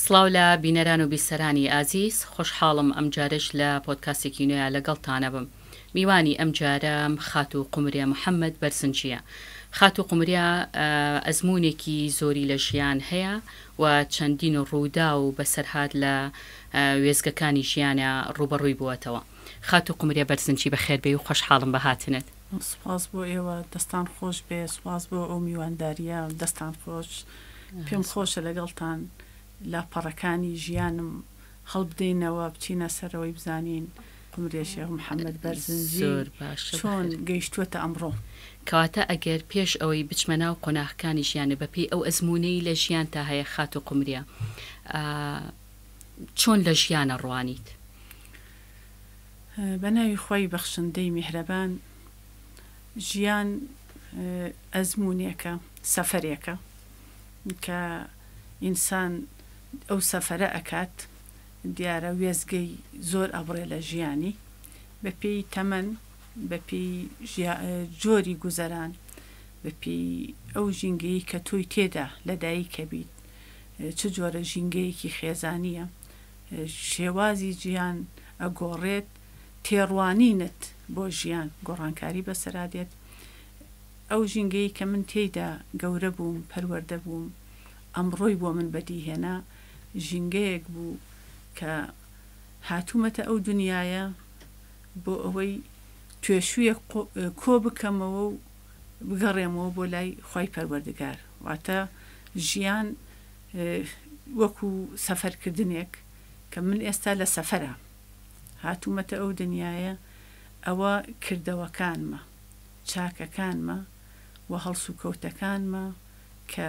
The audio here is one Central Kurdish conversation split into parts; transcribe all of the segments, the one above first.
سڵاو لە بینەران و بیسەرانی ئازیز، خۆشحاڵم ئەم جارش لە پۆدکاستێکی نوێیە لەگەڵتانە بم. میوانی ئەم جارەم خاتو قومریا محەممەد بەرزنجیە. خاتو قومریا ئەزمونێکی زۆری لە ژیان هەیە و چەندین ڕوودا و بەسەرهات لە وێزگەکانی ژیانە ڕوبەڕووی بووەتەوە. خاتو قومریا بەرزنجی بەخێربێ و خۆشحاڵم بە هاتنت. سپاس بۆ ئێوە، دەستان خۆش بێ، سپاس بۆ ئەو میوانداریە، دەستان خۆش، پێم خۆشە لەگەڵتان لا پەڕەکانی ژیانم هەڵبدەینەوە بچینە سەرەوەی بزانین قومریا شێخ محەممەد بەرزنجی چۆن گەیشتووەتە ئەمڕۆ. کەواتە ئەگەر پێش ئەوەی بچمە ناو قۆناغەکانی ژیانە بەپێی ئەو ئەزمونەی لە ژیان تا هەیە خاتو قومریا، چۆن لە ژیانە ڕوانیت؟ بە ناوی خۆی بەخشندەی میهرەبان، ژیان ئەزمونێکە، سەفەرێکە کە ئینسان ئەو سەفەرە ئەکات، دیارە وێزگەی زۆر ئەبڕێ لە ژیانی بەپێی تەمەن، بەپێی جۆری گوزەران، بەپێی ئەو ژینگەی کە تۆی تێدا لە دایکە بیت، چ جۆرە ژینگەیەکی خێزانیە، شێوازی ژیان ئەگۆڕێت، تێڕوانینت بۆ ژیان گۆڕانکاری بەسەرادێت. ئەو ژینگەی کە من تێیدا گەورە بووم، پەروەردە بووم، ئەمڕۆی بۆ من بەدیهێنا ژینگەیەک بوو کە هاتوومەتە ئەو دنیاە بۆ ئەوەی توێشوویەک کۆ بکەمەوە و بگەڕێمەوە بۆ لای خۆی پەروەردگار. واتە ژیان وەکو سەفەرکردنێک کە من ئێستا لە سەفەرە هاتوومەتە ئەو دنیاە، ئەوە کردەوەکانمە، چاکەکانمە و هەڵسوکەوتەکانمە کە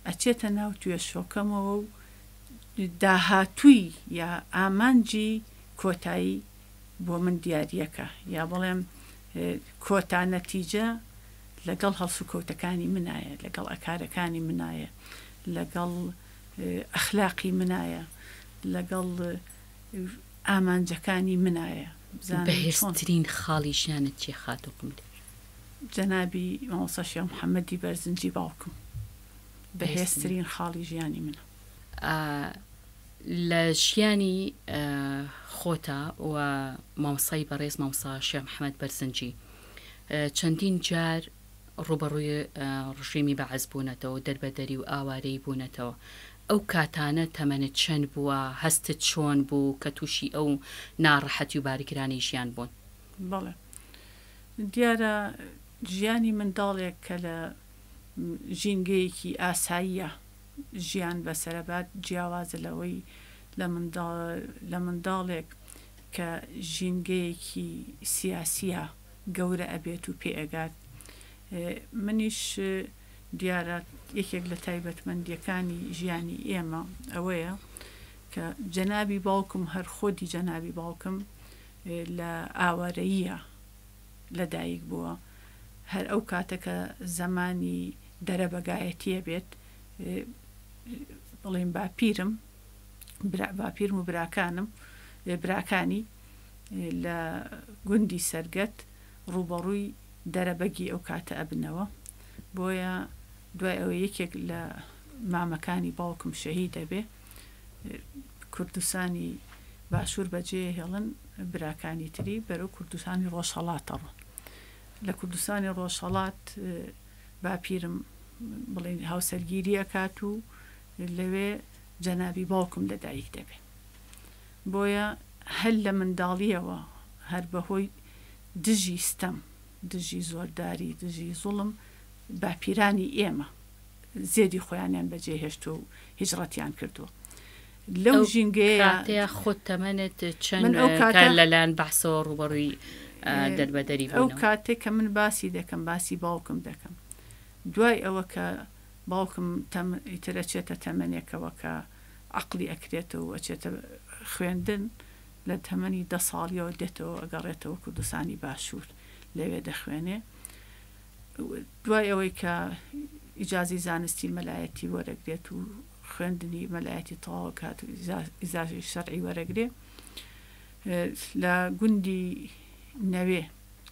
ئەچێتە ناو توێشۆکەمەوە و داهاتووی یا ئامانجی کۆتایی بۆ من دیاریەکە، یا بڵێم کۆتا نەتیجە لەگەڵ هەڵسوکەوتەکانی منایە، لەگەڵ ئەکارەکانی منایە، لەگەڵ ئەخلاقی منایە، لەگەڵ ئامانجەکانی منایە. بەهێزترین خاڵی ژیانت چێ خاتو قومریا؟ جەنابی مامۆستا شێخ محەممەدی بەرزنجی باوکم بەهێزترین خاڵی ژیانی منە. لە ژیانی خۆتە و مامۆستای بەڕێز مامۆستا شێخ محەممەد بەرزنجی چەندین جار ڕوبەڕووی ڕژیمی بەعەز بوونەتەوە، دەربەدەری و ئاوارەی بوونەتەوە. ئەو کاتانە تەمەنت چەند بووە؟ هەستت چۆن بوو کە تووشی ئەو ناڕەحەتی و باریگرانی ژیان بوون؟ بەڵێ، دیارە ژیانی منداڵێک کە لە ژینگەیەکی ئاساییە ژیان بەسەرەبات جیاوازە لەوەی لە منداڵێک کە ژینگەیەکی سیاسیە گەورە ئەبێت و پێئەگات. منیش دیارە یەکێک لە تایبەتمەندیەکانی ژیانی ئێمە ئەوەیە کە جەنابی باوکم، هەر خۆدی جەنابی باوکم لە ئاوارەییە لەدایک بووە. هەر ئەو کاتەکە زەمانی دەرەبەگایەتیە بێت، بڵێم باپیرم و براکانی لە گوندی سەرگەت ڕوبەڕووی دەرەبەگی ئەو کاتە ئەبنەوە. بۆیە دوای ئەوە یەکێک لە مامەکانی باوکم شەهید دەبێ، کوردستانی باشوور بەجێ هێڵن، براکانی تری بەرەو کوردستانی ڕۆژهەڵاتەڕۆن. لە کوردستانی ڕۆژهەڵات باپیرم بڵێن هاوسەرگیری ئەکات و لەوێ جەنابی باوکم لەدایک دەبێ. بۆیە هەل لە منداڵیەوە هەر بەهۆی دژی ستەم، دژی زۆرداری، دژی زوڵم، باپیرانی ئێمە زێدی خۆیانیان بەجێ هێشتو و هیجڕەتیان کردووە. لەو ژینگەیە خۆت تەمەنت چەند لەلایەن بەحسەوە ڕوبەڕووی دەربەدەری بوونەوە؟ ئەو کاتێک کە من باسی دەکەم، باسی باوکم دەکەم، دوای ئەوە کە باوکم ئیترە چێتە تەمەنێکەوە کە عەقلی ئەکرێتەوە و ئەچێتە خوێندن، لە تەمەنی 10 ساڵیەوە دێتەوە ئەگەڕێتەوە کوردستانی باشوور، لەوێ دەخوێنێ. دوای ئەوەی کە ئیجازی زانستی مەلایەتی وەرەگرێت و خوێندنی مەلایەتی تەواو کات و ئیجازی شەرعی وەرەگرێ، لە گوندی نەوێ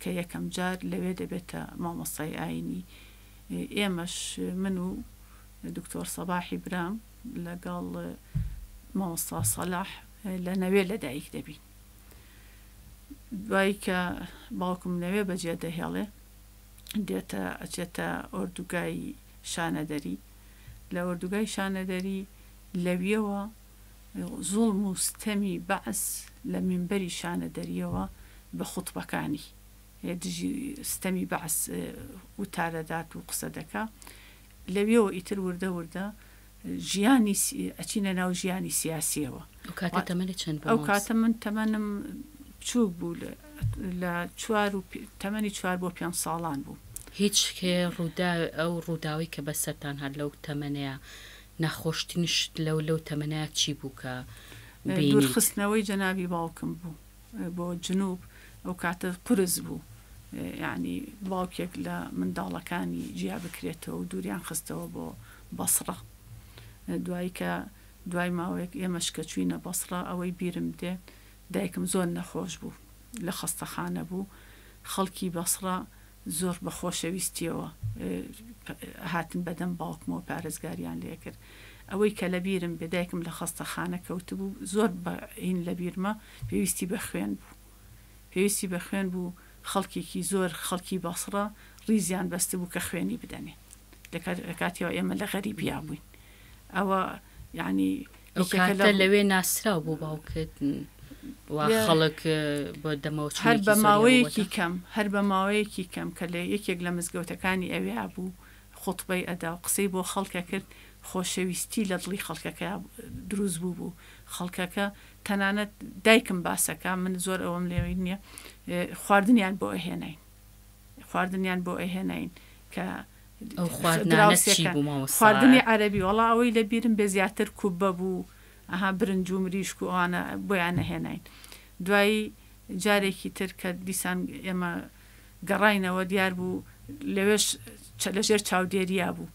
کە یەکەم جار لەوێ دەبێتە مامۆستای ئاینی. ئێمەش من و دکتۆر سەباحی برام لەگەڵ مامۆستا سەلاح لە نەوێ لەدایک دەبین. دوایی کە باوکم نەوێ بەجێ دەهێڵێ دێتە ئەچێتە ئۆردوگای شانەدەری. لە ئۆردوگای شانەدەری لەویەوە زوڵم و ستەمی بەعس لە منبەری شانەدەریەوە بە خوتبەکانی دژی ستەمی بەعس وتارەدات و قسە دەکا. لەویەوە ئیتر وردە وردە ژیانی ئەچینە ناو ژیانی سیاسیەوە. ئەو کاتە من تەمەنم بچووک بوو لە تەمەنی 4 بۆ 5 ساڵان بوو. هیچ ئەو ڕووداوی کە بەسەرتان هەر لەو تەمەنەیە ناخۆشتنیش لەو تەمەنەیە چی بوو کە دوورخستنەوەی جەنابی باوکم بوو بۆ جنوب. ئەو کاتە پرز بوو، یعنی باوکێک لە منداڵەکانی جیا بکرێتەوە و دووریان خستەوە بۆ بەسڕە. دوایی کە دوای ماوەیەک ئێمەش کە چوینە بەسڕە ئەوەی بیرم دێ دایکم زۆر نەخۆش بوو، لە خەستەخانە بوو. خەڵکی بەسڕە زۆر بە خۆشەویستیەوە هاتن بەدەم باوکمەوە پارێزگاریان لێ کرد. ئەوەی کە لە بیرم بێ دایکم لە خەستەخانە کەوت بوو زۆر بەین لە بیرمە پێویستی بە خوێن بوو. پێویستی بە خوێن بوو. خەڵکێکی زۆر خەڵکی بەسڕە ڕیزیان بەستە بوو کە خوێنی بدەنێ. لە کاتیەوە ئێمە لە غەریبیا بووین. ئەوە یعنی لەوێ ناسراو بوو باوکردن خەڵک بۆ دەمەوە هەر بە ماوەیەکی کەم کە لە یەکێک لە مزگەوتەکانی ئەوێ بوو خوتبەی ئەدا و قسەی بۆ خەڵکە کرد. خۆشەویستی لە دڵی خەڵکەکە دروست بوو. خەڵکەکە تەنانەت دایکم باسەکە من زۆر ئەوەم لێوی نییە خواردنیان بۆ ئەهێنین کە خواردنی عەرەبی. وەڵا ئەوەی لە بیرم بێ زیاتر کوبە بوو، ئەها برنج و مریشک و ئەوانە بۆیان نەهێنین. دوایی جارێکی تر کە دیسان ئێمە گەڕاینەوە دیار بوو لەوێش لەژێر چاودێریا بوو.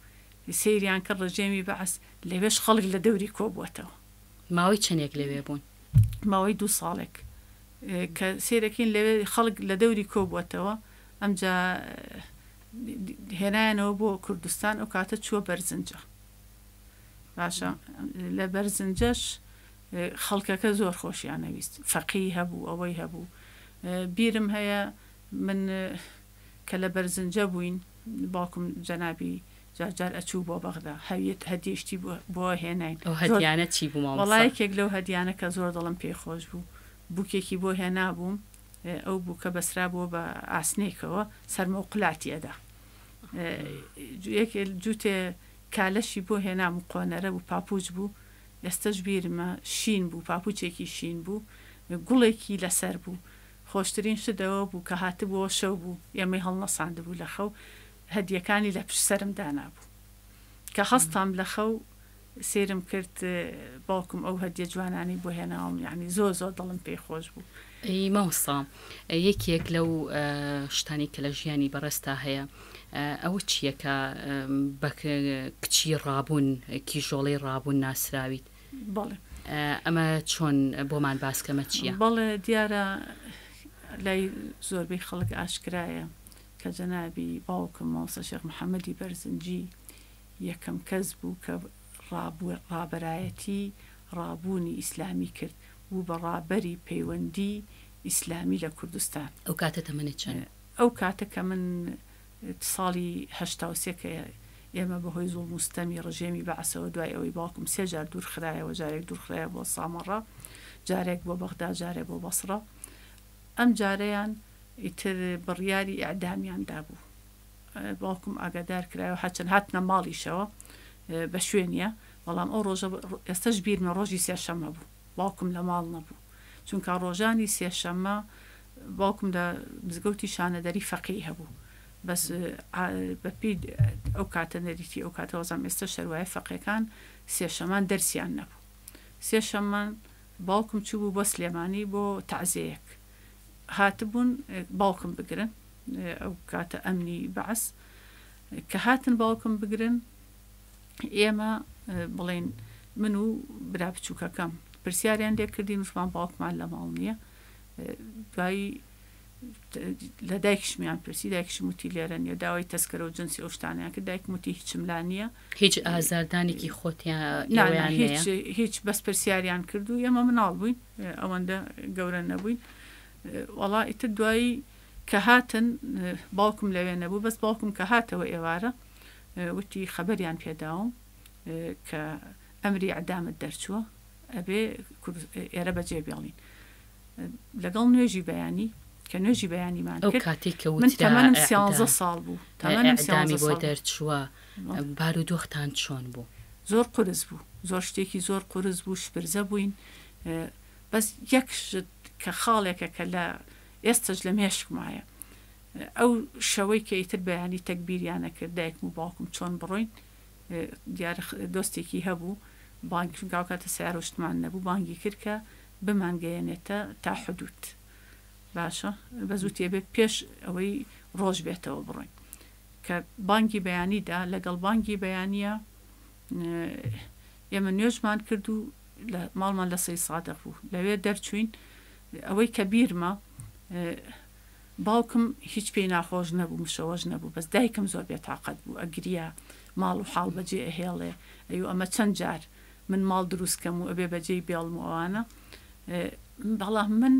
سەیریان کرد ڕژێمی بەعس لەوێش خەڵک لە دەوری کۆبووەتەوە. ماوەی چەندێک لەوێ بوون؟ ماوەی 2 ساڵێک کە سێرەکەین لەوێ خەڵک لە دەوری کۆبووەتەوە. ئەمجا هێنایانەوە بۆ کوردستان. ئەو کاتە چووە بەرزنجە. باشە لە بەرزنجەش خەڵکەکە زۆر خۆشیانەویست. فەقی هەبوو، ئەوەی هەبوو. بیرم هەیە من کە لە بەرزنجە بووین باوکم جەنابی جار ئەچوو بۆ بەغدا هەویێت هەدیشتی بۆ هێناین. هەدیانە چی بوو؟ وەڵایەکێک لەو هەدیانە کە زۆر دڵم پێخۆش بوو بووکێکی بۆ هێنا بووم. ئەو بووکە بەسرا بۆ بە ئاسنێکەوە سەرمە و قولاتی ئەدا. جووتێ کالەشی بۆ هێنام و قۆنەرە بوو پاپوچ بوو. ئێستەش بیرمە شین بوو، پاپوچێکی شین بوو، گوڵێکی لەسەر بوو. خۆشترین شدەوە بوو کە هاتبووە شەو بوو ئێمەی هەڵنەساند بوو لە خەو هەدیەکانی لە پشت سەرم دانابوو کە هەستام لە خەو سێرم کرد باوکم ئەو هەدیە جوانانی بۆ هێناوم. یعنی زۆر زۆر دڵم پێی خۆش بوو. مامۆستا یەکێک لەو شتانی کە لە ژیانی بەڕێستا هەیە ئەوە چییە کە بە کچی ڕابوون کیژۆڵەی ڕابوون ناسراویت؟ بەڵێ ئەمە چۆن بۆمان باسکەمە چییە؟ بەڵێ دیارە لای زۆربەی خەڵک ئاشکرایە کە جەنابی باوکم مامۆستا شێخ محەممەدی بەرزنجی یەکەم کەس بوو کە ڕابەرایەتی ڕابوونی ئیسلامی کرد و بە ڕابەری پەیوەندی ئیسلامی لە کوردستان. ئەو کاتە تەمەنێت چەند؟ ئەو کاتە کە من ساڵی 83 کە ئێمە بەهۆی زوڵ مستەمی ڕژێمی بەعسەوە دوای ئەوەی باوکم 3 جار دوور خرایەوە، جارێک دوور خرایە بۆ سامەڕە، جارێک بۆ بەغدا، جارێک بۆ بەسڕە. ئەم جارەیان ئیتر بڕیاری ئەعدامیاندا بوو. باوکم ئاگادار کرایەوە هەچەند هاتنە ماڵیشەوە بە شوێنیە، بەڵام ئەو ڕۆژە ئێستش بیرمە ڕۆژی سێشەممە بوو. باوکم لە ماڵ نەبوو چونکە ڕۆژانی سێشەممە باوکم لە مزگەوتی شانەدەری فەقیه هەبوو. بەس بەپی ئەو کاتە نەریتی ئەو کاتە وەزام ئێستا شەروایە فەقیەکان سێشەمان دەرسیان نەبوو. سێشەممان باوکم چوو بوو بۆ سلێمانی بۆ تەعزیەیەک. هاتبوون باوکم بگرن ئەو کاتە ئەمنی بەعس کە هاتن باوکم بگرن ئێمە بڵێن من و برا بچووکەکەم پرسیاریان لێ کردین وشمان باوکمان لە ماڵ نییە. دوایی لە دایکشمیان پرسی دایکشم وتی لێرە نیە داوای تەسکەرە و جنسی ئەو شتانیان کە دایکم وتی هیچم لا نییە هیچ ئازاردانێکی خۆتیان هیچ بەس پرسیاریان کرد و ئێمە مناڵ بووین ئەوەندە گەورە نەبووین وەڵا ئیتر دوایی کە هاتن باوکم لەوێ نەبوو بەس باوکم کە هاتەوە ئێوارە وتی خەبەریان پێداوم کە ئەمری ئەعدامت دەرچووە ئەبێ ئێرە بەجێ بێڵین لەگەڵ نوێژی بەیانی کە نوێژی بەیانیمان کاتێک من تەمەنم 13 ساڵ بوو تەمەنم بۆ دەرچووە بارودۆختان چۆن بوو زۆر قورس بوو زۆر شتێکی زۆر قورس بوو شپرزە بووین بەس یەک کە خاڵێکە کە لە ئێستش لە مێشکمایە ئەو شەوەی کە ئیتر بەیانی تەکبیریانە کرد دایکم و باوکم چۆن بڕۆین دیارە دۆستێکی هەبوو بانکی کاتە سیارە شتمان نەبوو بانگی کرد کە بمانگەیەنێتە تا حدود باشە بە زووتێ بێ پێش ئەوەی ڕۆژ بێتەوە بڕۆین کە بانگی بەیانیدا لەگەڵ بانگی بەیانیە ئێمە نوێژمان کرد و ماڵمان لە سەی سادەق بوو لەوێ دەرچوین ئەوەی کە بیرمە باوکم هیچ پێی ناخۆش نەبوو مشەوەش نەبوو بەس دایکم زۆر بێتاقەت بوو ئەگریا ماڵ و حاڵ بەجێ ئەهێڵێ ئەو ئەمە چەند جار من ماڵ دروستکەم و ئەبێ بەجێی بێڵم و ئەوانە بەڵام من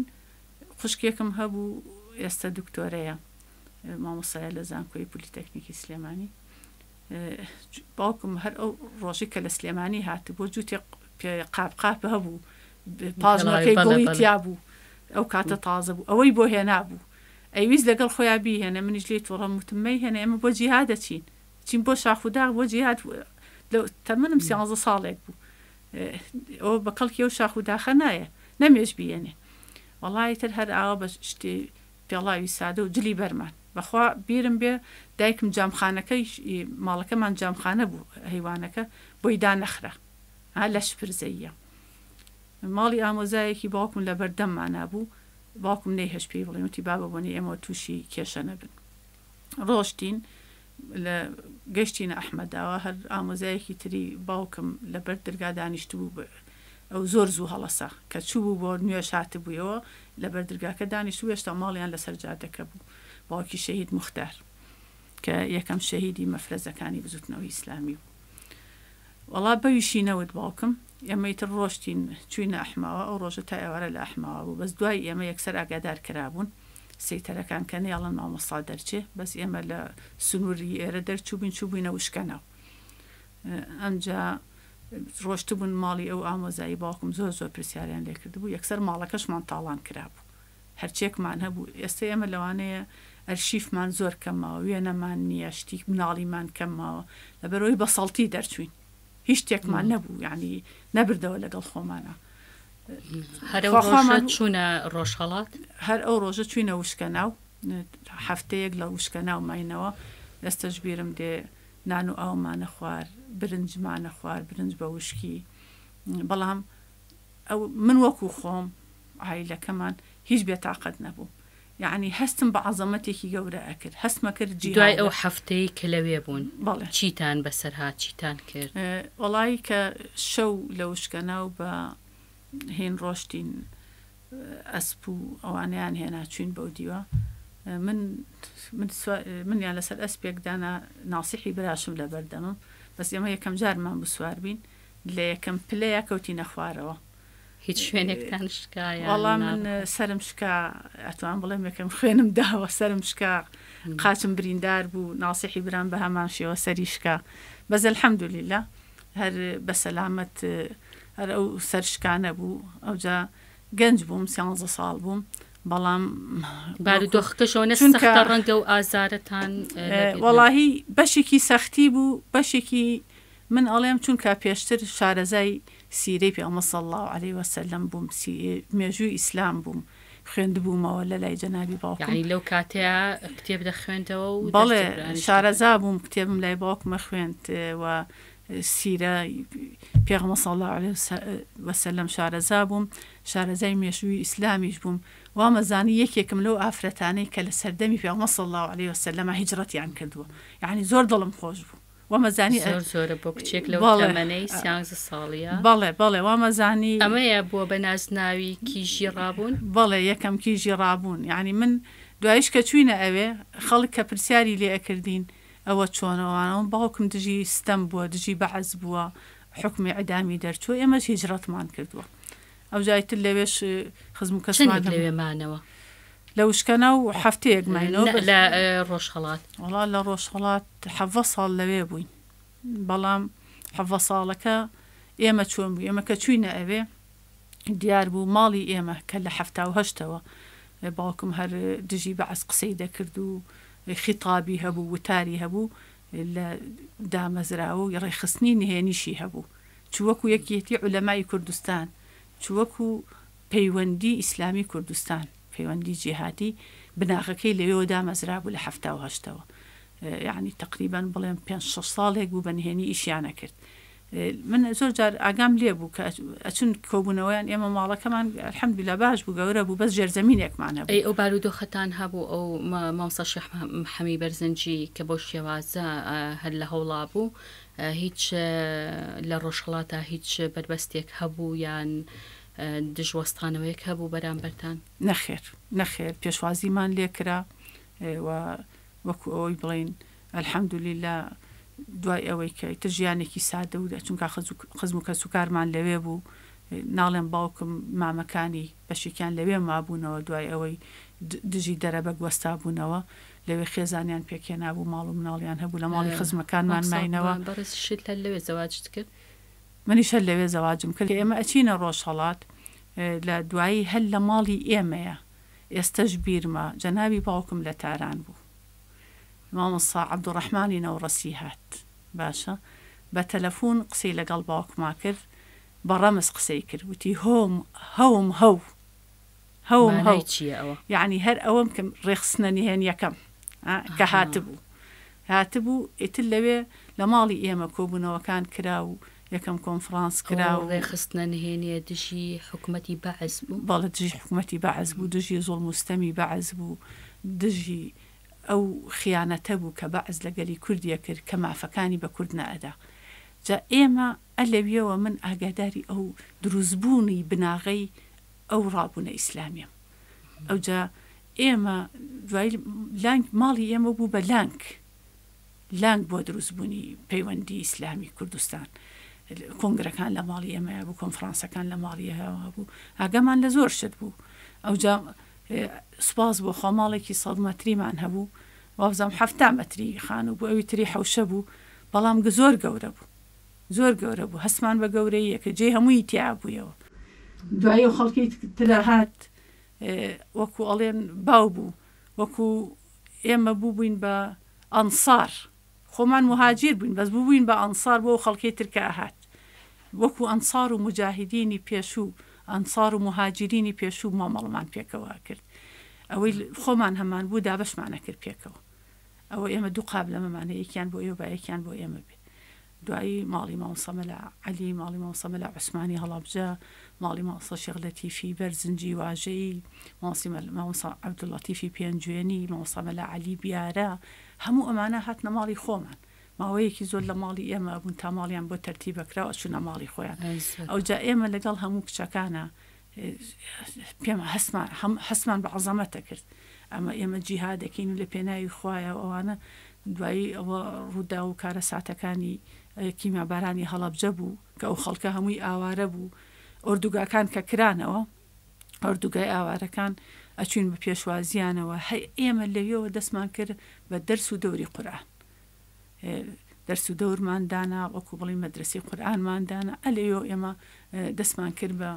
خوشکێکم هەبوو ئێستا دکتۆرەیە مامۆسایە لە زانکۆی پۆلیتەکنیکی سلێمانی باوکم هەر ئەو ڕۆژی کە لە سلێمانی هاتە بۆ جووتێ قاپقاپ هەبوو پاژنەکەی گوڵی تیا بوو ئەو کاتە تازە بوو ئەوەی بۆ هێنابوو ئەیویست لەگەڵ خۆیان بیهێنە منیش لێ تۆڕەم وتممەی هێنە ئێمە بۆ جیهادە چین بۆ شاخوداغ بۆ جیهاد تەمەنم 13 ساڵێک بوو ئەوە بە کەڵکی ئەو شاخوداخە نایە نەمێش بیێنێ وەڵی تر هەر ئاوە بە شتێ پێڵاوی سادە و جلی بەرمان بەخوا بیرم بێ دایکم جامخانەکەی ماڵەکەمان جامخانە بوو هەیوانەکە بۆی دا نەخرا لەش پرزەیە ماڵی ئامۆزایەکی باوکم لە بەردەممانە بوو باوکم نەی هەش پێی بڵێ وتی بابە بۆنی ئێمە تووشی کێشە نەبن ڕۆشتین لە گەشتینە ئەحمەداوە هەر ئامۆزایەکی تری باوکم لەبەر دەرگا دانیشت بوو ئەو زۆر زوو هەڵەسا کە چوو بوو بۆ نوێش هات بوویەوە لەبەر دەرگاکە دانیشت و هێشتا ماڵیان لەسەر جادەکە بوو باوکی شەهید موختار کە یەکەم شەهیدی مەفرەزەکانی بزوتنەوەی ئیسلامی بوو وەڵا بەویشی نەوت باوکم ئێمەیتر ڕۆشتین چوینە ئەحماوە ئەو ڕۆژە تا ئێوارە لە ئەحماوە بوو بەس دوای ئێمە یەکسەر ئاگادار کرابوون سەیتەرەکان کە نێڵن مامۆستا دەرچێ بەس ئێمە لە سنووری ئێرە دەرچووبین چووبووینە وشکەنەوە ئەمجا ڕۆشت بوون ماڵی ئەو ئامۆزایی باوکم زۆر زۆر پرسیاریان لێ کرد بوو یەکسەر ماڵەکەشمان تاڵان کرابوو هەرچێکمان هەبوو ئێستا ئێمە لەوانەیە ئەرشیفمان زۆر کەمەوە وێنەمان نییە شتی مناڵیمان کەمەوە لەبەرەوەی بە سەڵتی دەرچوین هیچ شتێکمان نەبوو یعنی نەبردەوە لەگەڵ خۆمانە هەرەوە چوونە ڕۆژهەڵات هەر ئەو ڕۆژە چوینە وشکەناو هەفتەیەک لە وشکەناو ماینەوە دەستەش بیرم دێ نان و ئاومانە خوار برنجمانە خوار برنج بە وشکی بەڵام ئەو من وەکو خۆم عایلەکەمان هیچ بێتاقەت نەبوو یعنی هەستم بە عەزەمەتێکی گەورە ئەکرد هەستمە کرد دوای ئەو هەفتەی کە لەوێ بوون بەڵێ چیتان بەسەر هات چیتان کرد وەڵی کە شەو لە وشکەناو بە هێن ڕۆشتین ئەسپ و ئەوانیان هێنا چوین بەو دیوە منیان لەسەر ئەسپێکدانا ناسیحی براشم لە بەردەمم بەس ئێمە یەکەم جارمان بسوار بین لە یەکەم پلەیە کەوتی نەخوارەوە هیچ شوێنێکتان شکایە وەڵام من سرم شکا ئەتوان بڵێم یەکەم خوێنم داوە سرم شکا قاچم بریندار بوو ناسیحی بران بە هەمان شێوە سەری شکا بەس الحەمدولیلا هەر بە سەلامەت هەر ئەو سەرشکانە بوو ئەوجا گەنج بووم 13 ساڵ بووم بەڵام بارودۆخەکەشەوە سەختە ڕەنگە و ئازارەتان وەڵاهی بەشێکی سەختی بوو بەشێکی من ئەڵێم چونکە پێشتر شارەزای سیرەی پێغەمبەر صلی الله علیه وسلم بووم مێژووی ئیسلام بووم خوێندبوومەوە لە لای جەنابی باوکم یعنی لەو کاتەیە کتێب دەخوێندەوە و بەڵێ شارەزا بووم کتێبم لای باوکمە خوێند و سیرە پێغەمبەر صلی الله علیه وسلم شارەزا بووم شارەزای مێژووی ئیسلامیش بووم وامەزانی یەکێکم لەو ئافرەتانەی کە لە سەردەمی پێغەمبەر صلی الله علیه وسلم هیجرەتیان کردووە یعنی زۆر دڵم خۆش بوو وامەزانی زۆرە بۆ کچێک لەو تەمەنەی 13 ساڵیە بەڵێ وامەزانی ئەمەیە بووە بە نازناوی کیژی ڕابوون بەڵێ یەکەم کیژی ڕابوون یعنی من دوایش کە چوینە ئەوێ خەڵک کە پرسیاری لێ ئەکردین ئەوە چۆنەوانەوە باوکم دژی ستەم بووە دژی بەعەز بووە حکمی ئەدامی دەرچوو ئێمەش هیجرەتمان کردووە ئەو جایتر لەوێش خزم و کەسمان لەوێمانەوە لە وشکەنە و هەفتەیەک ماینەوە لە ڕۆژهەڵات وڵا لە ڕۆژهەڵات حەڤە ساڵ لەوێ بووین بەڵام حەڤە ساڵەکە ئێمە چۆن بوو ئێمە کە چوینە ئەوێ دیار بوو ماڵی ئێمە کە لە 1970ەوە باوکم هەر دژی بەعەز قسەی دەکرد و خیتابی هەبوو وتاری هەبوو لە دامەزراوە و ڕێخستنی نهێنیشی هەبوو چوەکو یەکێتی عولەمای کوردستان چوەکو پەیوەندی ئیسلامی کوردستان پەیوەندی جیهادی بناغەکەی لەوێەوە دامەزرا بوو لە 1970ەوە یعنی تقریبان بڵێم 5-6 ساڵێک بوو بە نهێنی ئیشیانە کرد من زۆر جار ئاگام لێ بوو کە ئەچون کۆبوونەوەیان ئێمە ماڵەکەمان الحەمدولillah باش بوو گەورە بوو بەس جێرزەمینێکمان هەبوو ئەو بارودۆخەتان هەبوو ئەو مامۆستا شێخ محەممی بەرزنجی کە بۆ شێوازە هەر لە هەوڵا بوو هیچ لە ڕۆژهەڵاتە هیچ بربەستێک هەبوو یان دژوەستانەوەیەک هەبوو بەرامبەرتان نەخێر پێشوازیمان لێکرا وەکو ئەوەی بڵین الحەمدولillah دوای ئەوەی کە ئیتر ژیانێکی سادە و چونکە خزم و کەسوکارمان لەوێ بوو ناڵێن باوکم مامەکانی بەشێکیان لەوێ مابوونەوە دوای ئەوەی دژی دەرەبە گوەستا بوونەوە لەوێ خێزانیان پێکێنابوو ماڵ و مناڵیان هەبوو لە ماڵی خزمەکانمان ماینەوە بەڕێزشت لەوێ زەواجت کرد منیشە لەوێ زەواجم کرد ئێمە ئەچینە ڕۆژهەڵات لە دوایی هەل لە ماڵی ئێمەیە ئێستەش بیرمە جەنابی باوکم لە تاران بوو مامۆستا عەبدوڕەحمانی نەوڕەسی هات باشە بە تەلەفۆن قسەی لەگەڵ باوکما کرد بە ڕەمز قسەی کرد وتی هەوم یعنی هەر ئەوەم کە ڕێخستنە نهێنیەکەم کە هاتبوو ئیتر لەوێ لە ماڵی ئێمە کۆبوونەوەکان کرا و یەکەم کۆنفرانس کرا و ڕێخستنە نهێنیە دژی حکوومەتی بەعەز بوو بەڵێ دژی حکوومەتی بەعەز بوو دژی زۆڵ مستەمی بەعەز بوو دژی ئەو خیانەتە بوو کە بەعەز لەگەلی کوردیە کرد کە مافەکانی بە کورد نەئەدا جا ئێمە ئەلەویەوە من ئاگاداری ئەو دروستبوونی بناغەی ئەو ڕابوونە ئیسلامیە ئەو جا ئێمە دوای لانگ ماڵی ئێمە بوو بە لانگ بۆ دروستبوونی پەیوەندی ئیسلامی کوردستان کۆنگرەکان لە ماڵی ئێمەیە بوو کۆنفرانسەکان لە ماڵی هەوە بوو ئاگەمان لە زۆر شت بوو ئەو جا سپاس بۆ خۆماڵێکی 100 مەتریمان هەبوو وابزانام 7 مەتری خان و بۆ ئەوی تری حەوشە بوو بەڵام زۆر گەورە بوو هەستمان بە گەورەیە کە جێ هەمووی تیا بوویەوە دوای ئەو خەڵکی ترە هات وەکو ئەڵێن باو بوو وەکو ئێمە بووبووین بە ئەنسار خۆمان مهاجر بووین بەس بووبووین بە ئەنسار بۆ خەڵکی ترکە هات وەکو ئەنسار و مجاهدینی پێشوو ئەنسار و مهاجرینی پێشوو مامەڵمان پێکەوە کرد ئەوەی خۆمان هەمان بوو دابەشمانە کرد پێکەوە ئەوە ئێمە دوو قابلەمەمانە یەکیان بۆ ئێوە یەکیان بۆ ئێمە بێ دوایی ماڵی مامۆستا مەلا عەلی ماڵی مامۆستا مەلا عوسمانی هەڵەبجە ماڵی مامۆستا شێخ لەتیفی بەرزنجی واژەی مامۆستا عەبدوڵەتیفی پێنجوێنی مامۆستا مەلا عەلی بیارە هەموو ئەمانە هاتنە ماڵی خۆمان ماوەیەکی زۆر لە ماڵی ئێمە بوون تا ماڵیان بۆ تەرتیبەکراوە چوونە ماڵی خۆیان ئەو جا ئێمە لەگەڵ هەموو کچەکانە پێم هەستمان بە عەزەمەتە کرد ئەمە ئێمە جیهادەکەین و لە پێناوی خوایە ئەوانە دوایی ئەوە ڕوودا و کارە ساتەکانی کیمیابارانی هەڵەبجە بوو کە ئەو خەڵکە هەمووی ئاوارە بوو ئۆردوگاکان کە کرانەوە ئۆردوگای ئاوارەکان ئەچوین بە پێشوازیانەوە ئێمە لەوێەوە دەستمان کرد بە دەرس و دەوری قورئان دەرس و دەورماندانا وەکو بڵی مەدرسەی قورئانماندانا ئەلەوێ ئێمە دەستمان کرد بە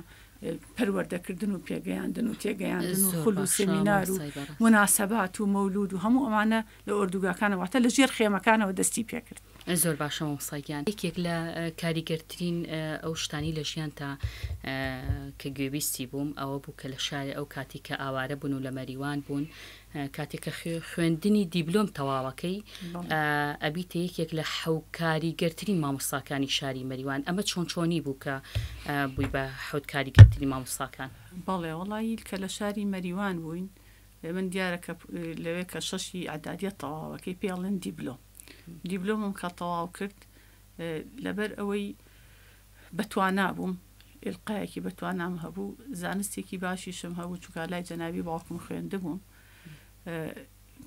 پەروەردەکردن و پێگەیاندن و تێگەیاندن و خول و سێمینار و مناسەبات و مەولود و هەموو ئەمانە لە ئۆردوگاکانەوەتە لە ژێر خێمەکانەوە دەستی پێکرد زۆر باشە مامۆستایان یەکێک لە کاریگەرترین ئەو شتانی لە ژیان تا کە گوێبیستی بووم ئەوە بوو کە لە شاری ئەو کاتی کە ئاوارە بوون و لە مەریوان بوون کاتێککە خوێندنی دیبلۆم تەواوەکەی ئەبیتە یەکێک لە حەوکاریگەرترین مامۆستاکانی شاری مەریوان ئەمە چۆنی بوو کە بووی بە حەوت کاریگەرترین مامۆستاکان بەڵێ وەڵی کە لە شاری مەریوان بووین من دیارە لەوێ کە شەشی عەدادیە تەواوەکەی پێڵێن دیبلۆمم کە تەواو کرد لەبەر ئەوەی بەتوانا بووم ئێلقایەکی بەتوانام هەبوو زانستێکی باشیشم هەبوو چونکە لای جەنابی باوکم خوێندە بووم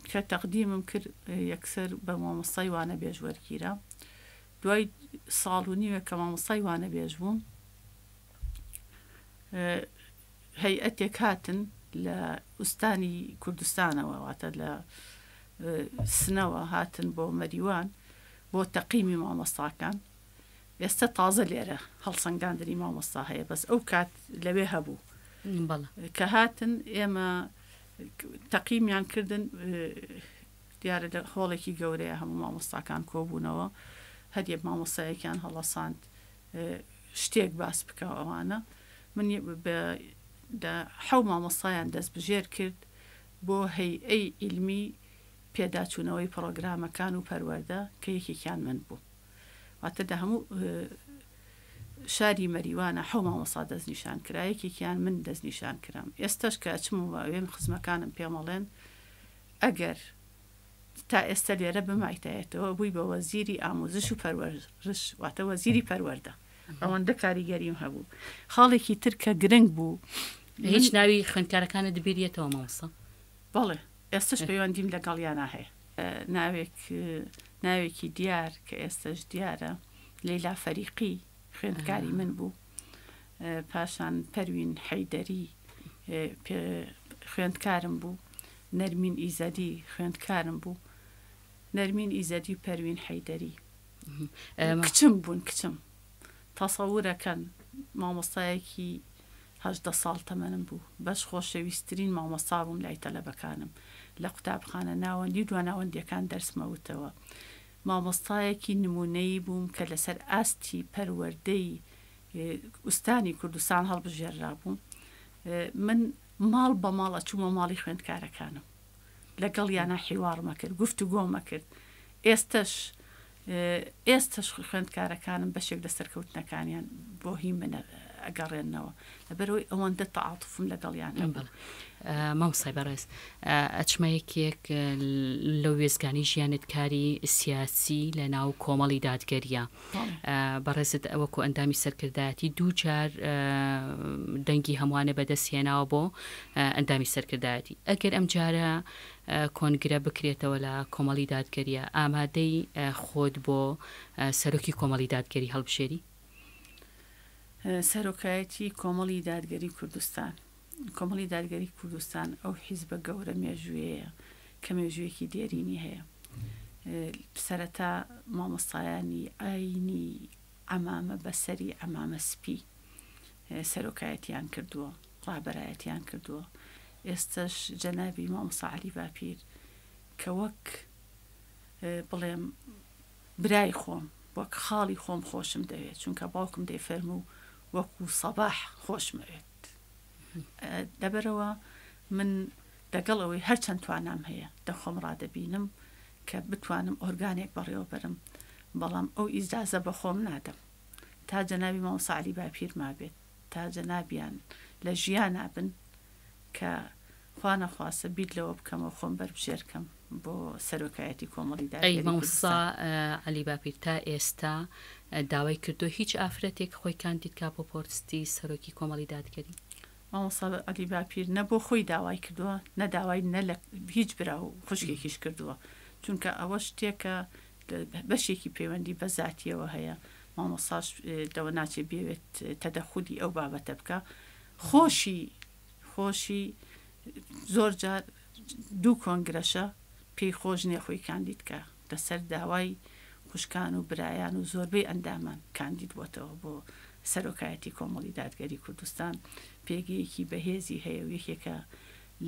کە تەقدیمم کرد یەکسەر بە مامۆستای وانە بێژ وەرگیرە. دوای ساڵ و نیوە کە مامۆستای وانە بێژ بووم، هەیئەتێک هاتن لە ئوستانی کوردستانەوە، واتە لە سنەوە هاتن بۆ مەریوان بۆ تەقیمی مامۆستاکان. ئێستا تازە لێرە هەڵسەنگاندنی مامۆستا هەیە، بەس ئەو کات لەوێ هەبوو کە هاتن ئێمە تەقیمیان کردن. دیارە لە هۆڵێکی گەورەیە هەموو مامۆستاکان کۆبوونەوە، هەریە مامۆستایەکیان هەڵەساند شتێک باس بکە ئەوانە. من حەو مامۆستایان دەست بژێر کرد بۆ هەیئەی ئیلمی پێداچوونەوەی پرۆگرامەکان و پەروەردە کە یەکێکیان من بوو. واتە لە هەموو شاری مەریوانە حەو مامۆستا دەستنیشان کرا، یەکێکیان من دەستنیشان کرام. ئێستاش کە ئەچم و ئەوێن خزمەکانم پێمەڵێن ئەگەر تا ئێستا لێرە بمایتایەتەوە بووی بە وەزیری ئامۆزش و پەروەرش، واتە وەزیری پەروەردە، ئەوەندە کاریگەریم هەبوو. خاڵێکی تر کە گرنگ بوو، هیچ ناوی خوێندکارەکانە دەبێریێتەوە مامۆستا؟ بەڵێ ئێستش پەیوەندیم لەگەڵیانە هەیە. ناوێکی دیار کە ئێستش دیارە لەیلا فەریقی خوێندکاری من بوو، پاشان پەروین حەیدەری خوێندکارم بوو، نەرمین ئیزەدی خوێندکارم بوو. نەرمین ئیزەدی و پەروین حەیدەری کچم بوون. کچم تەسەورەکەن مامۆستایەکی 18 ساڵ تەمەنم بوو، بەش خۆشەویستترین مامۆستا بووم لای تەلەبەکانم لە قوتابخانە ناوەندی و دواناوەندیەکان دەرسمەوتەوە. مامۆستایەکی نمونەیی بووم کە لەسەر ئاستی پەروەردەی ئوستانی کوردستان هەڵبژێررا بووم. من ماڵ بە ماڵە چوومە ماڵی خوێندکارەکانم، لەگەڵیانە حیوارمە کرد، گفتوگۆمە کرد. ئێستش خوێندکارەکانم بەشێک لە سەرکەوتنەکانیان بۆ هی منە ئەگەڕێنەوە، لەبەرەوەی ئەوەندە تەعاتوفم لەگەڵیان هەبوو. مامۆستای بەڕێز، ئەچمە یەکێک لەو وێزگانی ژیانت کاری سیاسی لە ناو کۆمەڵی دادگەریە. بەڕێزت ئەوەکو ئەندامی سەرکردایەتی دوو جار دەنگی هەمووانە بەدەستهێناوە بۆ ئەندامی سەرکردایەتی. ئەگەر ئەم جارە کۆنگرە بکرێتەوە لە کۆمەڵی دادگەریە، ئامادەی خۆت بۆ سەرۆکی کۆمەڵی دادگەری هەڵبژێری؟ سەرۆکایەتی کۆمەڵی دادگەری کوردستان، کۆمەڵی دادگەری کوردستان ئەو حیزبە گەورە مێژوویەیە کە مێژوویەکی دێرینی هەیە. سەرەتا مامۆستایانی ئاینی ئەمامە بەسەری ئەمامە سپی سەرۆکایەتیان کردووە، ڕابەرایەتیان کردووە. ئێستش جەنابی مامۆستا عەلی باپیر کە وەک بڵێم برای خۆم، وەک خاڵی خۆم خۆشم دەوێت، چونکە باوکم دەیفەرموو وەکو سەباح خۆشمەوێت. لەبەرەوە من لەگەڵ ئەوەی هەرچەند توانام هەیە دەخۆم ڕادەبینم کە بتوانم ئۆرگانێک بەڕێوە بەرم، بەڵام ئەو ئیجازە بە خۆم نادەم تا جەنابی مامۆستا عەلی باپیر مابێت، تا جەنابیان لە ژیان نابن کە خوا نەخواسە بیت لەوە بکەمەوە خۆم بەربژێرکەم بۆ سەرۆکایەتی کۆمەڵی دادگەری کوردستان. مامۆستا عەلی باپیر تا ئێستا داوای کردو هیچ ئافرەتێک خۆی کاندید کا بۆ پۆستی سەرۆکی کۆمەڵی دادگەری؟ مامۆستا عەلی باپیر نە بۆ خۆی داوای کردووە، نەداوای نە لە هیچ برا و خوشکێکیش کردووە، چونکە ئەوە شتێکە بەشێکی پەیوەندی بە زاتیەوە هەیە. مامۆستاش دەوە ناچێت بێوێت تەدەخولی ئەو بابەتە بکە. خۆشی زۆر جار دوو کۆنگرەشە پێی خۆش نییە خۆی کاندید کە لەسەر داوای خوشکان و برایان و زۆربەی ئەندامان کاندید بۆتەوە بۆ سەرۆکایەتی کۆمەڵی دادگەری کوردستان. پێگەیەکی بەهێزی هەیە و یەکێکە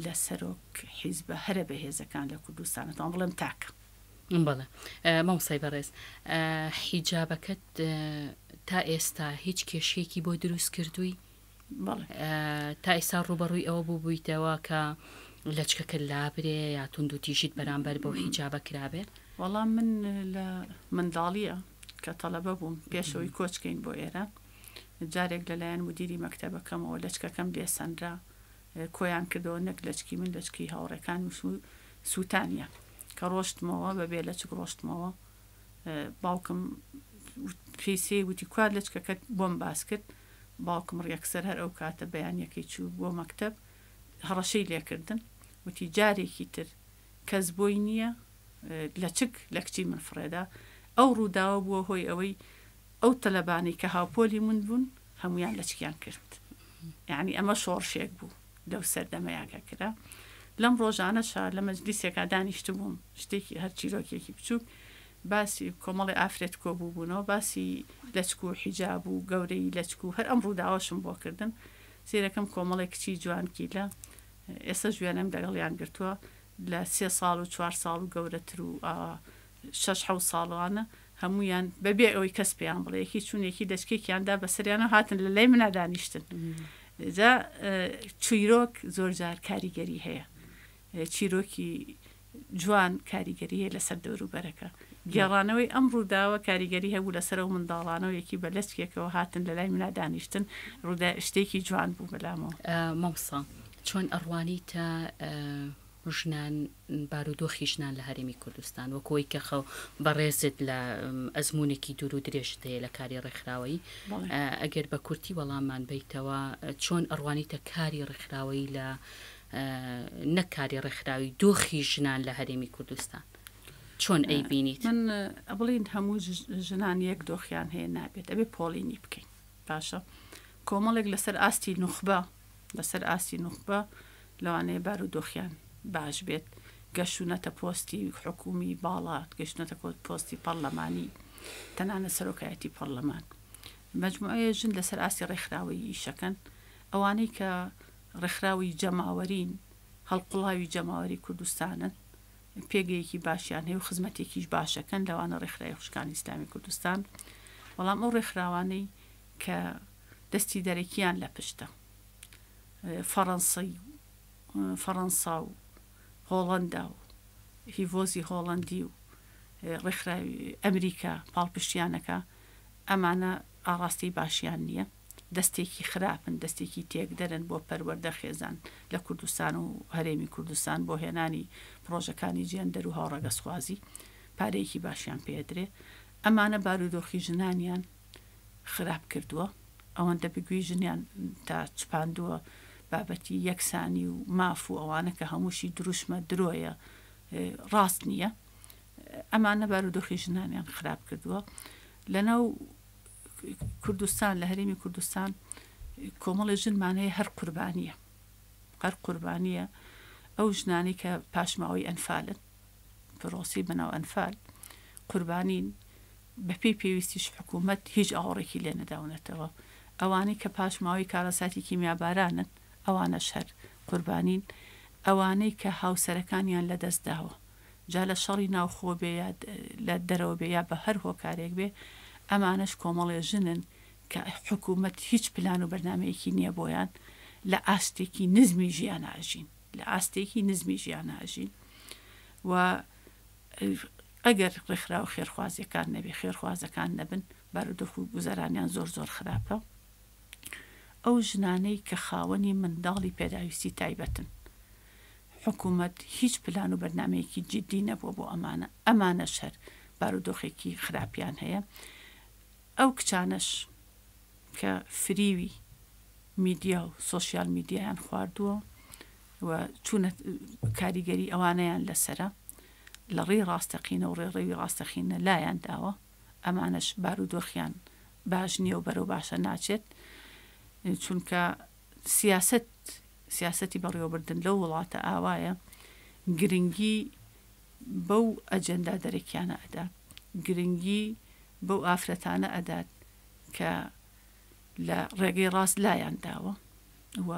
لە سەرۆک حیزبە هەرە بەهێزەکان لە کوردستانەوە بڵێم تاکە. بەڵێ مامۆستای بەڕێز، حیجابەکەت تا ئێستا هیچ کێشەیەکی بۆ دروست کردووی؟ تا ئێستا ڕوبەڕووی ئەوە بوو بوویتەوە کە لەچکەکە لابرێ یا تونند و تیژیت بەرامبەر بەو حیجابە کرابێت؟ وەڵام من لە منداڵیە کە تەڵەبە بووم پێشەوەی کۆچکەین بۆ ئێرە، جارێک لەلایەن مدیری مەکتەبەکەمەوە لەچکەکەم لێسەنرا، کۆیان کردەوە نەک لەچکی من لەچکی هاوڕێکان و سووتانیە کە ڕۆشتمەوە بەبێ لەچک ڕۆشتمەوە. باوکم پێسێ وتی کوار لەچکەکەت بۆم باس کرد. باوکم ڕێکسەر هەر ئەو کاتە بەیانیەکەی چوو بۆ مەکتەب هەڕەشەی لێکردن، وتی جارێکی تر کەس بۆی نییە لە چک لە کچی من فڕێدا ئەو ڕووداوە بووە هۆی ئەوەی ئەو تەلەبانی کە هاوپۆلی من بوون هەمویان لە چکیان کرد یعنی ئەمە شۆڕشێک بوو لەو سەردەمەیاکە کرا لەم ڕۆژانەشا لە مەجلیسێکا دانیشت بووم شتێکی هەر چیرۆکێکی بچووک باسی کۆمەڵی ئافرێت کۆبوو بوونەوە باسی لەچک و حیجاب و گەورەی لەچک و هەر ئەم ڕووداوەشم بۆ کردن زیرەکەم کۆمەڵی کچی جوانکی لە ئێستا ژوێنم لەگەڵیان گرتووە لە 3 ساڵ و 4 ساڵ و گەورەتر و 6 ساڵوانە هەمویان بەبێ ئەوەی کەس پێیان بڵێ یەکی چوونێکی دەچکێکیاندا بەسەریانە هاتن لە لای منە دانیشتن جا چیرۆک زۆرجار کاریگەری هەیە چیرۆکی جوان کاریگەری هەیە لەسەر دەوروبەرەکە گێڕانەوەی ئەم ڕووداوە کاریگەری هەبوو لەسەر و منداڵانەوە یەکی بە لەچکێکەوە هاتن لە لای منە دانیشتن ڕوودا شتێکی جوان بوو بەلامەوە مامۆستا چۆن ئەڕوانی تا ژنان بارودۆخی ژنان لە هەرێمی کوردستان وەکۆی کە خەو بەڕێزت لە ئەزمونێکی دوور و درێژت هەیە لە کاری ڕێکخراوەی ئەگەر بە کورتی وەڵاممان بیتەوە چۆن ئەڕوانیتە کاری ڕێکخراوەی لە نەکاری ڕێکخراوی دۆخی ژنان لە هەرێمی کوردستان چۆن ئەی بینیت من ئەبڵین هەموو ژنان یەک دۆخیان هەیە نابێت ئەبێ پۆڵینی بکەین باشە کۆمەڵێک لەسەر ئاستی نوخبە لەسەر ئاستی نوخبە لەوانەیە بارودۆخیان باش بێت گەشتونەتە پۆستی حکومی باڵات گەشتونەتە پۆستی پەرلەمانی تەنانە سەرۆکایەتی پەرلەمان مەجموعەیە ژن لەسەر ئاستی ڕێکخراوەی ئیشەکەن ئەوانەی کە ڕێکخراوی جەماوەرین هەڵقوڵاوی جەماوەری کوردستانن پێگەیەکی باشیان هەیە و خزمەتێکیش باشەکەن لەوانە ڕێکخراوی خوشکانی ئیسلامی کوردستان بەڵام ئەو ڕێکخراوانەی کە دەستی دەرەکیان لە پشتە فەڕەنسا و هۆڵەندا و هیڤۆزی هۆڵەندی و ڕێکخراوی ئەمریکا پاڵپشتیانەکە ئەمانە ئاڕاستی باشیان نییە دەستێکی خراپن دەستێکی تێک دەرن بۆ پەروەردە خێزان لە کوردستان و هەرێمی کوردستان بۆ هێنانی پرۆژەکانی جێندەر و هاوڕێگەسخوازی پارەیەکی باشیان پێدرێ ئەمانە بارودۆخی ژنانیان خراپ کردووە ئەوەندە بگوی ژنیان تا چپاندووە بابەتی یەکسانی و ماف و ئەوانە کە هەمووشی دروشمە درۆیە ڕاست نییە ئەمانە بارودۆخی ژنانیان خراپ کردووە لەناو کوردستان لە هەرێمی کوردستان کۆمەڵی ژنمانەیە هەر قوربانیە ئەو ژنانی کە پاشماوەی ئەنفالن پرۆسی بەناو ئەنفال قوربانین بەپێی پێویستیش حکوومەت هیچ ئاوڕێکی لێ نەداونەتەوە ئەوانەی کە پاشماوەی کارەساتی کیمیابارانن ئەوانەش هەر قوربانین ئەوانەی کە هاوسەرەکانیان لە دەستداوە جا لە شەڕی ناوخۆ بێ یا لە دەرەوە بێ یا بە هەر هۆکارێک بێ ئەمانەش کۆمەڵێ ژنن کە حکوومەت هیچ پلان و بەرنامەیەکی نییە بۆیان لە ئاستێکی نزمی ژیان ئاژین و ئەگەر ڕێکخراو خێرخوازیەکان نەبێ خێرخوازەکان نەبن بارودۆخ و گوزەرانیان زۆر خراپە ئەو ژنانەی کە خاوەنی منداڵی پێداویستی تایبەتن حکوومەت هیچ پلان و بەرنامەیەکی جدی نەبووە بۆ ئەمانە شەر بارودۆخێکی خراپیان هەیە ئەو کچانەش کە فریوی میدیا و سۆشیال میدیایان خواردووە و چوونە کاریگەری ئەوانەیان لەسرە لە ڕێی ڕاستەقینە و ڕێڕێوی ڕاستەقینە لایەن داوە ئەمانەش بارودۆخیان باش نییە و بەرەو باشە ناچێت چونکە سیاسەتی بەڕێوەبردن لەو وڵاتە ئاوایە گرنگی بەو ئەجەندا دەرەکیانە ئەدات گرنگی بەو ئافرەتانە ئەدات کە لە ڕێگەی ڕاست لایەن داوە و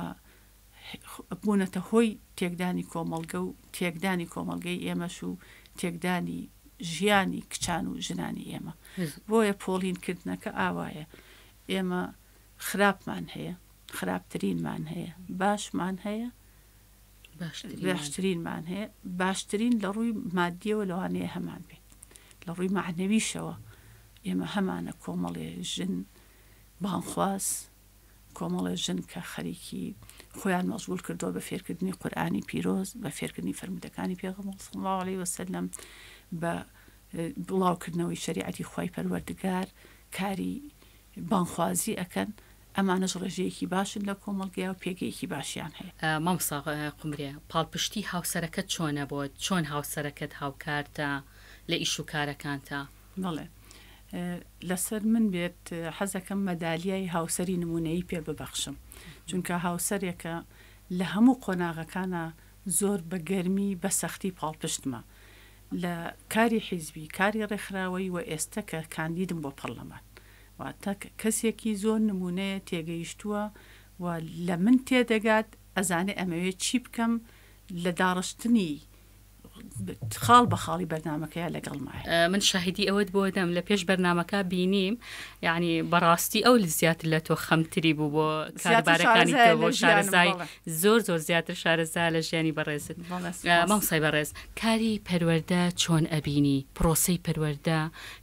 بوونەتە هۆی تێکدانی کۆمەڵگە و تێکدانی کۆمەڵگەی ئێمەش و تێکدانی ژیانی کچان و ژنانی ئێمە بۆیە پۆڵینکردنەکە ئاوایە ئێمە خراپمان هەیە خراپترینمان هەیە باشمان هەیە باشترینمان هەیە باشترین لە ڕووی مادیەوە لەوانەیە هەمان بێ لە ڕووی معنەویشەوە ئێمە هەمانە کۆمەڵێ ژن بانخواز کۆمەڵێ ژن کە خەریکی خۆیان مەشغول کردووە بە فێرکردنی قورئانی پیرۆز بە فێرکردنی فەرمودەکانی پێغەمبەر صلی الله علیه وسلم بە بڵاوکردنەوەی شریعەتی خوای پەروەردگار کاری بانخوازی ئەکەن ئەمانەش ڕێژەیەکی باشن لە کۆمەڵگەیە و پێگەیەکی باشیان هەیە. مامۆستا قومرێ پاڵپشتی هاوسەرەکەت چۆنە بۆ چۆن هاوسەرەکەت هاوکارتە لە ئیش و کارەکانتە؟ بەڵێ لەسەر من بێت حەزەکەم مەدالیای هاوسەری نمونەیی پێ ببەخشم، چونکە هاوسەرێکە لە هەموو قۆناغەکانە زۆر بە گەرمی بە سەختی پاڵپشتمە لە کاری حیزبی، کاری ڕێکخراوەی و ئێستا کە کاندیدم بۆ پەرلەمان، واتە کەسێکی زۆر نمونەیە تێگەیشتووە و لە من تێدەگات ئەزانێ ئەمەوێت چی بکەم لە داڕشتنی خاڵ بە خاڵی بەرنمەکەیە لەگەڵمای. من شاهدی ئەوەت بۆ دەم لە پێش بەرنمەکە بینیم، یعنی بەڕاستی ئەو زیاتر لە تۆ خەمتری بوو بۆ کاربارەکانی تۆ بۆ شارەزای زۆر زیاتر شارەزا لە ژیانی بەڕێزت. مامۆسای بەڕێز، کاری پەروەردە چۆن ئەبینی؟ پرۆسەی پەروەردە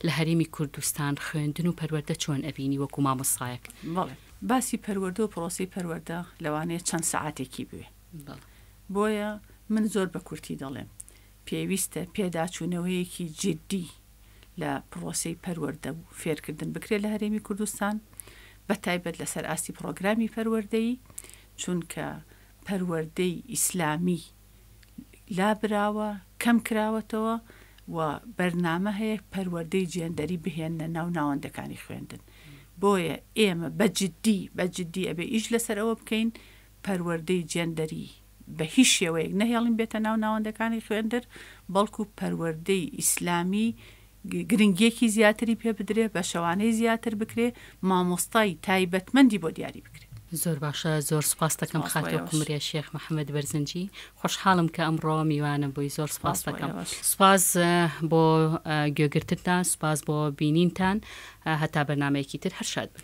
لە هەرێمی کوردستان خوێندن و پەروەردە چۆن ئەبینی وەکو مامۆستایەک؟ بەڵێ باسی پەروەردە و پرۆسەی پەروەردە لەوانەیە چەند سەعاتێکی بوێ، بۆیە من زۆر بە کورتی دەڵێم پێویستە پێداچوونەوەیەکی جددی لە پرۆسەی پەروەردە و فێرکردن بکرێت لە هەرێمی کوردستان، بە تایبەت لەسەر ئاستی پرۆگرامی پەروەردەیی، چونکە پەروەردەی ئیسلامی لابراوە کەم کراوەتەوە و بەرنامە هەیە پەروەردەی جێندەری بهێنە ناو ناوەندەکانی خوێندن. بۆیە ئێمە بەجددی ئەبێ ئیش لەسەر ئەوە بکەین پەروەردەی جێندەری بە هیچ شێوەیەک نەهێڵین بێتە ناو ناوەندەکانی خوێندر، بەڵکو پەروەردەی ئیسلامی گرنگیەکی زیاتری پێ بدرێ، بە شەوانەی زیاتر بکرێ، مامۆستای تایبەتمەندی بۆ دیاری بکرێ. زۆر باشە، زۆر سپاس دەکەم خاتۆ قومرێ شێخ محەممەد بەرزنجی، خۆشحاڵم کە ئەمڕۆ میوانم بووی، زۆر سپاس دەکەم. سپاس بۆ گوێگرتتان، سپاس بۆ بینینتان، هەتا بەرنامەیەکی تر هەر شاد بن.